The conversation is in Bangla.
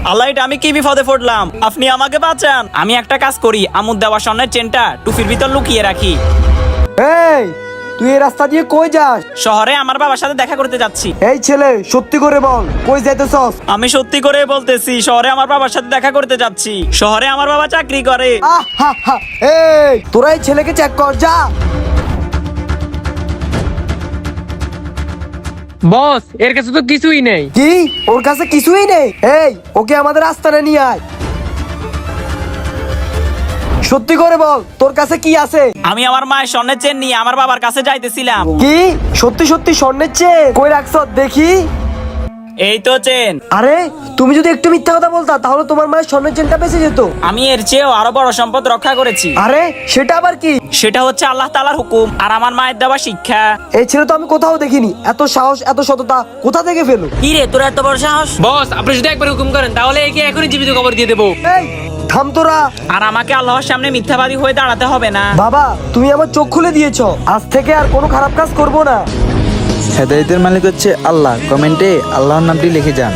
আল্লাহ, এটা আমি কি বিপদে পড়লাম, আপনি আমাকে বাঁচান। আমি একটা কাজ করি, আমুদ দেওয়া স্বর্ণের চেনটা টুপির ভিতর লুকিয়ে রাখি। এই তুই এই রাস্তা দিয়ে কই যাস? শহরে আমার বাবার সাথে দেখা করতে যাচ্ছি। এই ছেলে সত্যি করে বল, কই যাইতেছস? আমি সত্যি করে বলতেছি, শহরে আমার বাবার সাথে দেখা করতে যাচ্ছি। শহরে আমার বাবা চাকরি করে। আহ হা হা। এই তোরা এই ছেলেকে চেক কর, যা। বস, এর কাছে তো কিছুই নেই। কি ওর কাছে কিছুই নেই? এই ওকে আমাদের আস্তানে নিয়ে আয়। সত্যি করে বল, তোর কাছে কি আছে? আমি আমার মায়ের স্বর্ণের চেন নিয়ে আমার বাবার কাছে যাইতেছিলাম। কি সত্যি সত্যি স্বর্ণের চেন? কই রাখছ দেখি। এই তো চেন। আরে তুমি যদি একটু মিথ্যা কথা বলতা তাহলে তোমার মায়ের স্বর্ণের চেনটা বেঁচে যেত। আমি এর চেয়েও আরো বড় সম্পদ রক্ষা করেছি। আরে সেটা আবার কি? সেটা হচ্ছে আল্লাহ তাআলার হুকুম আর আমার মায়ের দেওয়া শিক্ষা। এই ছেলে তো আমি কোথাও দেখিনি, এত সাহস এত সততা কোথা থেকে পেলো? কি রে, তোর এত বড় সাহস? বস, আপনি যদি একবার হুকুম করেন তাহলে একে এখনই জীবিত কবর দিয়ে দেবো। এই থাম তোরা। আর আমাকে আল্লাহর সামনে মিথ্যাবাদী হয়ে দাঁড়াতে হবে না। বাবা তুমি আমার চোখ খুলে দিয়েছো, আজ থেকে আর কোনো খারাপ কাজ করব না। হেদায়েতের মালিক হচ্ছে আল্লাহ। কমেন্টে আল্লাহর নামটি লিখে যান।